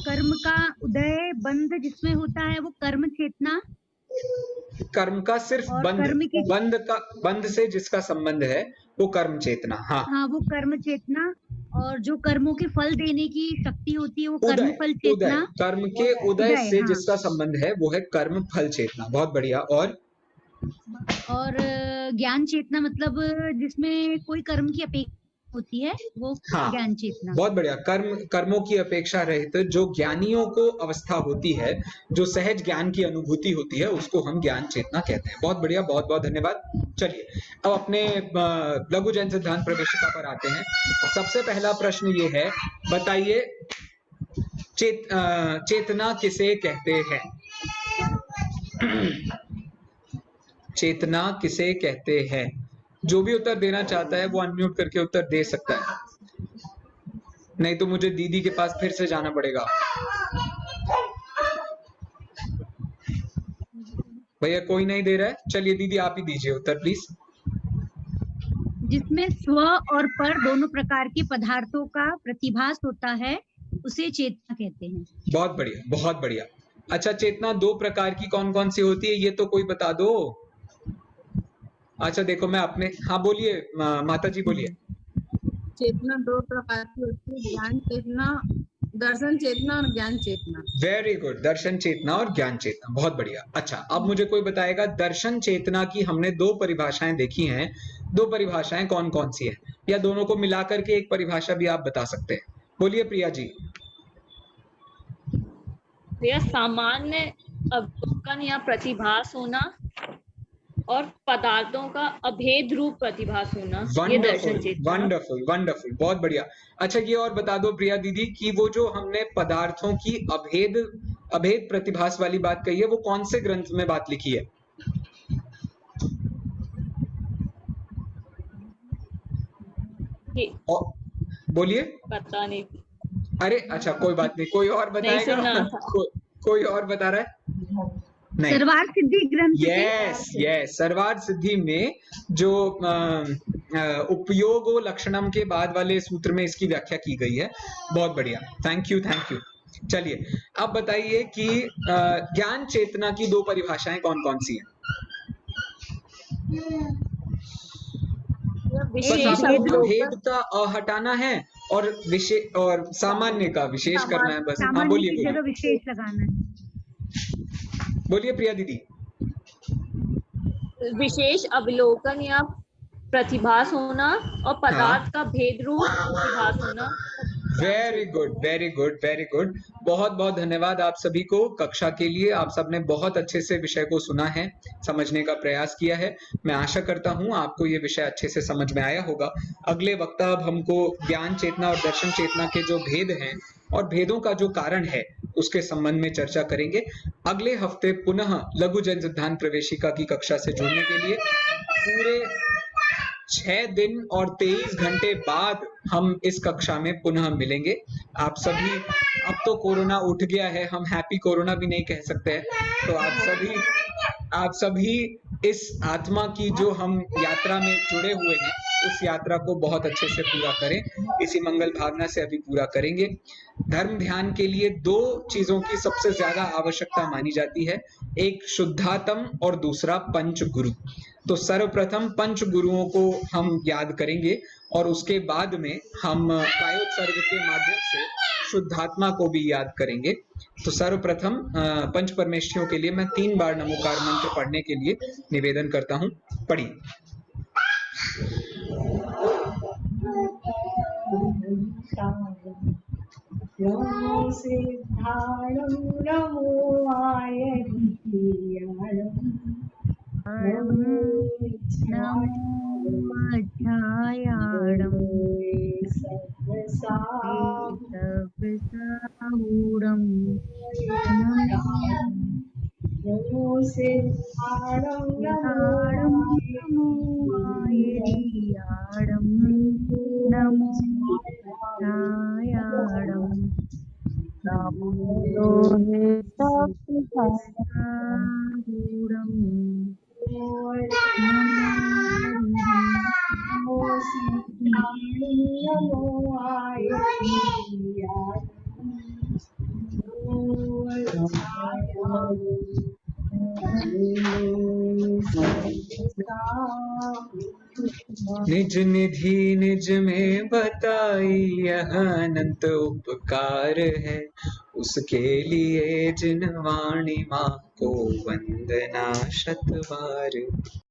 कर्म का उदय बंध जिसमें होता है वो कर्म चेतना। कर्म का सिर्फ बंध से जिसका संबंध है वो कर्म चेतना। हाँ, वो कर्म चेतना। और जो कर्मों के फल देने की शक्ति होती है वो कर्म फल चेतना। कर्म के उदय से जिसका संबंध है वो है कर्म फल चेतना। बहुत बढ़िया। और ज्ञान चेतना मतलब जिसमें कोई कर्म की अपेक्षा होती है वो ज्ञान चेतना। बहुत बढ़िया। कर्मों की अपेक्षा रहित जो ज्ञानियों को अवस्था होती है, जो सहज ज्ञान की अनुभूति होती है, उसको हम ज्ञान चेतना कहते हैं। बहुत बढ़िया, बहुत बहुत धन्यवाद। चलिए अब अपने लघु जैन सिद्धांत प्रवेशिका पर आते हैं। सबसे पहला प्रश्न ये है, बताइए चेतना किसे कहते हैं? चेतना किसे कहते हैं? जो भी उत्तर देना चाहता है वो अनम्यूट करके उत्तर दे सकता है, नहीं तो मुझे दीदी के पास फिर से जाना पड़ेगा। भैया कोई नहीं दे रहा है, चलिए दीदी आप ही दीजिए उत्तर प्लीज। जिसमें स्व और पर दोनों प्रकार के पदार्थों का प्रतिभास होता है उसे चेतना कहते हैं। बहुत बढ़िया, बहुत बढ़िया। अच्छा, चेतना 2 प्रकार की कौन कौन सी होती है ये तो कोई बता दो। अच्छा देखो, मैं अपने, हाँ बोलिए माता जी बोलिए। चेतना 2 प्रकार की होती है, ज्ञान चेतना, दर्शन चेतना और ज्ञान चेतना। वेरी गुड, दर्शन चेतना और ज्ञान चेतना। बहुत बढ़िया। अच्छा, अब मुझे कोई बताएगा दर्शन चेतना की हमने 2 परिभाषाएं देखी हैं, 2 परिभाषाएं कौन कौन सी है, या दोनों को मिलाकर के एक परिभाषा भी आप बता सकते हैं। बोलिए प्रिया जी। भैया सामान्य अवलोकन या प्रतिभास होना और पदार्थों का अभेद रूप प्रतिभास होना, ये दर्शन चेतना। वंडरफुल वंडरफुल, बहुत बढ़िया। अच्छा ये और बता दो प्रिया दीदी कि वो जो हमने पदार्थों की अभेद प्रतिभास वाली बात कही है वो कौन से ग्रंथ में बात लिखी है? बोलिए। पता नहीं। अरे अच्छा कोई बात नहीं, कोई और बताएगा? कोई और बता रहा है? सर्वार्थ सिद्धि ग्रंथ। यस, सर्वार्थ सिद्धि में जो उपयोगो लक्षणम के बाद वाले सूत्र में इसकी व्याख्या की गई है। बहुत बढ़िया, थैंक यू। चलिए अब बताइए कि ज्ञान चेतना की 2 परिभाषाएं कौन कौन सी हैं? भेद का हटाना है और विशेष और सामान्य का विशेष करना है बस। हाँ बोलिए, विशेष लगाना है। बोलिए प्रिया दीदी। विशेष अवलोकन या प्रतिभास होना और पदार्थ का भेद रूप प्रतिभास होना। Very good, very good, very good. बहुत बहुत धन्यवाद आप सभी को कक्षा के लिए। आप सबने बहुत अच्छे से विषय को सुना है, समझने का प्रयास किया है। मैं आशा करता हूं आपको ये विषय अच्छे से समझ में आया होगा। अगले वक्ता अब हमको ज्ञान चेतना और दर्शन चेतना के जो भेद हैं और भेदों का जो कारण है उसके संबंध में चर्चा करेंगे। अगले हफ्ते पुनः लघु जन सिद्धांत प्रवेशिका की कक्षा से जुड़ने के लिए पूरे 6 दिन और 23 घंटे बाद हम इस कक्षा में पुनः मिलेंगे। आप सभी, अब तो कोरोना उठ गया है, हम हैप्पी कोरोना भी नहीं कह सकते हैं, तो आप सभी इस आत्मा की जो हम यात्रा में जुड़े हुए हैं उस यात्रा को बहुत अच्छे से पूरा करें। इसी मंगल भावना से अभी पूरा करेंगे। धर्म ध्यान के लिए 2 चीजों की सबसे ज्यादा आवश्यकता मानी जाती है, एक शुद्धात्म और दूसरा पंच गुरु। तो सर्वप्रथम पंच गुरुओं को हम याद करेंगे और उसके बाद में हम कायोत्सर्ग के माध्यम से शुद्धात्मा को भी याद करेंगे। तो सर्वप्रथम पंच परमेष्ठियों के लिए मैं 3 बार नमोकार मंत्र पढ़ने के लिए निवेदन करता हूं। पढ़िए। नमो सिद्धाणं नमो आयतीयाणं नमो अध्यायाणं सव्यसाहूढं नमो सिद्धाणं नमो आयतीयाणं नमो अध्यायाणं नमो लोहिताक्षसाहूढं नमो सिद्धाणं नमो निज निधि निज में बताई यह अनंत उपकार है, उसके लिए जिन वाणी माँ को वंदना शतबार।